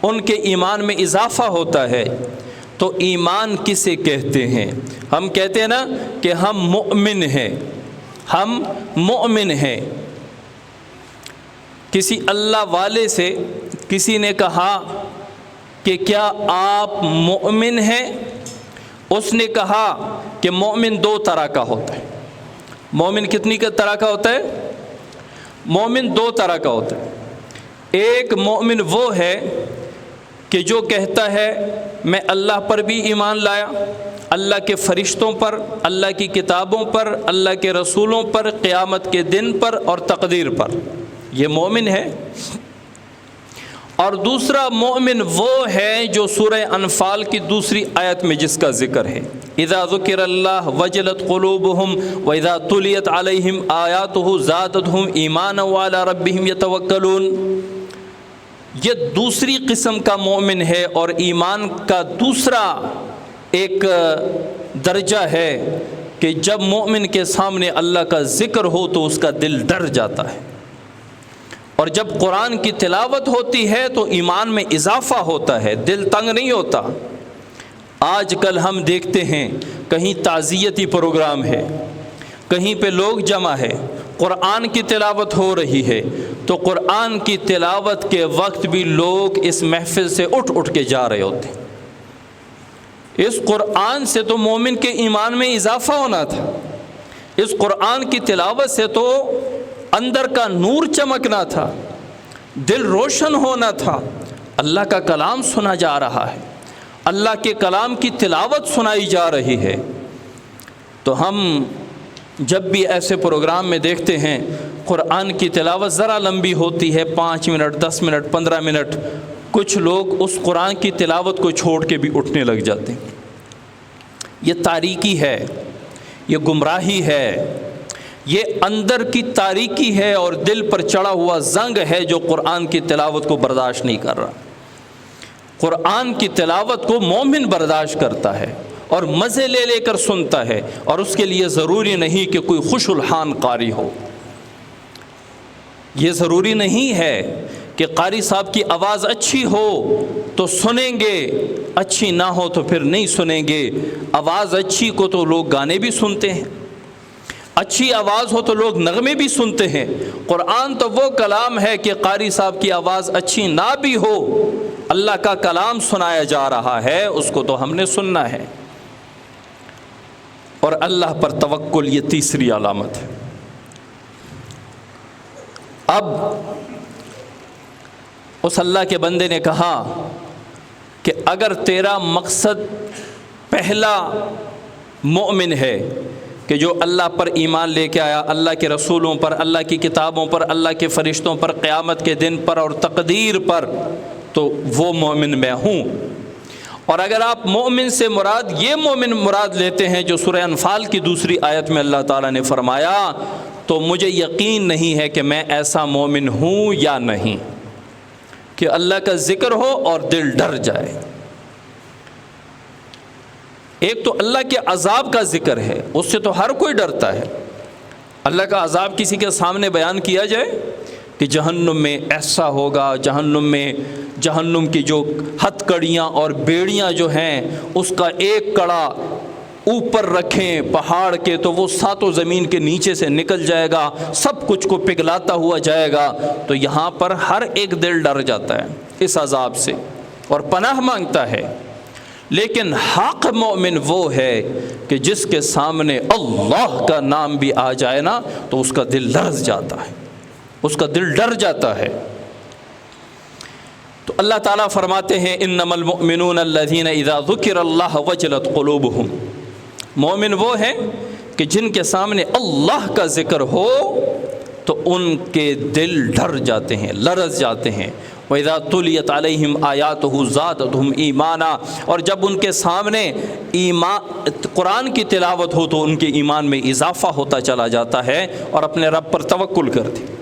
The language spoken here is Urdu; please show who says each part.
Speaker 1: ان کے ایمان میں اضافہ ہوتا ہے۔ تو ایمان کسے کہتے ہیں؟ ہم کہتے ہیں نا کہ ہم مؤمن ہیں، ہم مؤمن ہیں۔ کسی اللہ والے سے کسی نے کہا کہ کیا آپ مؤمن ہیں؟ اس نے کہا کہ مومن دو طرح کا ہوتا ہے۔ مومن کتنی طرح کا ہوتا ہے؟ مومن دو طرح کا ہوتا ہے۔ ایک مومن وہ ہے کہ جو کہتا ہے میں اللہ پر بھی ایمان لایا، اللہ کے فرشتوں پر، اللہ کی کتابوں پر، اللہ کے رسولوں پر، قیامت کے دن پر اور تقدیر پر، یہ مومن ہے۔ اور دوسرا مومن وہ ہے جو سورہ انفال کی دوسری آیت میں جس کا ذکر ہے، اذا ذکر اللہ وجلت قلوبہم واذا تلیت علیہم آیاتہ زادتہم ایمانا وعلی ربہم یتوکلون۔ یہ دوسری قسم کا مومن ہے اور ایمان کا دوسرا ایک درجہ ہے کہ جب مومن کے سامنے اللہ کا ذکر ہو تو اس کا دل ڈر جاتا ہے، اور جب قرآن کی تلاوت ہوتی ہے تو ایمان میں اضافہ ہوتا ہے، دل تنگ نہیں ہوتا۔ آج کل ہم دیکھتے ہیں کہیں تعزیتی پروگرام ہے، کہیں پہ لوگ جمع ہے، قرآن کی تلاوت ہو رہی ہے، تو قرآن کی تلاوت کے وقت بھی لوگ اس محفل سے اٹھ اٹھ کے جا رہے ہوتے ہیں۔ اس قرآن سے تو مومن کے ایمان میں اضافہ ہونا تھا، اس قرآن کی تلاوت سے تو اندر کا نور چمکنا تھا، دل روشن ہونا تھا۔ اللہ کا کلام سنا جا رہا ہے، اللہ کے کلام کی تلاوت سنائی جا رہی ہے۔ تو ہم جب بھی ایسے پروگرام میں دیکھتے ہیں قرآن کی تلاوت ذرا لمبی ہوتی ہے، 5 منٹ 10 منٹ 15 منٹ، کچھ لوگ اس قرآن کی تلاوت کو چھوڑ کے بھی اٹھنے لگ جاتے ہیں۔ یہ تاریکی ہے، یہ گمراہی ہے، یہ اندر کی تاریکی ہے اور دل پر چڑھا ہوا زنگ ہے جو قرآن کی تلاوت کو برداشت نہیں کر رہا۔ قرآن کی تلاوت کو مومن برداشت کرتا ہے اور مزے لے لے کر سنتا ہے، اور اس کے لیے ضروری نہیں کہ کوئی خوش الحان قاری ہو۔ یہ ضروری نہیں ہے کہ قاری صاحب کی آواز اچھی ہو تو سنیں گے، اچھی نہ ہو تو پھر نہیں سنیں گے۔ آواز اچھی کو تو لوگ گانے بھی سنتے ہیں، اچھی آواز ہو تو لوگ نغمے بھی سنتے ہیں۔ قرآن تو وہ کلام ہے کہ قاری صاحب کی آواز اچھی نہ بھی ہو، اللہ کا کلام سنایا جا رہا ہے، اس کو تو ہم نے سننا ہے۔ اور اللہ پر توکل یہ تیسری علامت ہے۔ اب اس اللہ کے بندے نے کہا کہ اگر تیرا مقصد پہلا مومن ہے کہ جو اللہ پر ایمان لے کے آیا، اللہ کے رسولوں پر، اللہ کی کتابوں پر، اللہ کے فرشتوں پر، قیامت کے دن پر اور تقدیر پر، تو وہ مومن میں ہوں۔ اور اگر آپ مومن سے مراد یہ مومن مراد لیتے ہیں جو سورہ انفال کی دوسری آیت میں اللہ تعالیٰ نے فرمایا، تو مجھے یقین نہیں ہے کہ میں ایسا مومن ہوں یا نہیں کہ اللہ کا ذکر ہو اور دل ڈر جائے۔ ایک تو اللہ کے عذاب کا ذکر ہے، اس سے تو ہر کوئی ڈرتا ہے۔ اللہ کا عذاب کسی کے سامنے بیان کیا جائے کہ جہنم میں ایسا ہوگا، جہنم کی جو ہتھ کڑیاں اور بیڑیاں جو ہیں اس کا ایک کڑا اوپر رکھیں پہاڑ کے تو وہ ساتوں زمین کے نیچے سے نکل جائے گا، سب کچھ کو پگھلاتا ہوا جائے گا۔ تو یہاں پر ہر ایک دل ڈر جاتا ہے اس عذاب سے اور پناہ مانگتا ہے۔ لیکن حق مومن وہ ہے کہ جس کے سامنے اللہ کا نام بھی آ جائے نا تو اس کا دل لرز جاتا ہے، اس کا دل ڈر جاتا ہے۔ تو اللہ تعالیٰ فرماتے ہیں انما المؤمنون الذین اذا ذکر اللہ وجلت قلوبہم، مومن وہ ہیں کہ جن کے سامنے اللہ کا ذکر ہو تو ان کے دل ڈر جاتے ہیں، لرز جاتے ہیں۔ وَإِذَا تُلِيَتْ عَلَيْهِمْ آيَاتُهُ زَادَتْهُمْ إِيمَانًا، اور جب ان کے سامنے قرآن کی تلاوت ہو تو ان کے ایمان میں اضافہ ہوتا چلا جاتا ہے اور اپنے رب پر توکل کرتے ہیں۔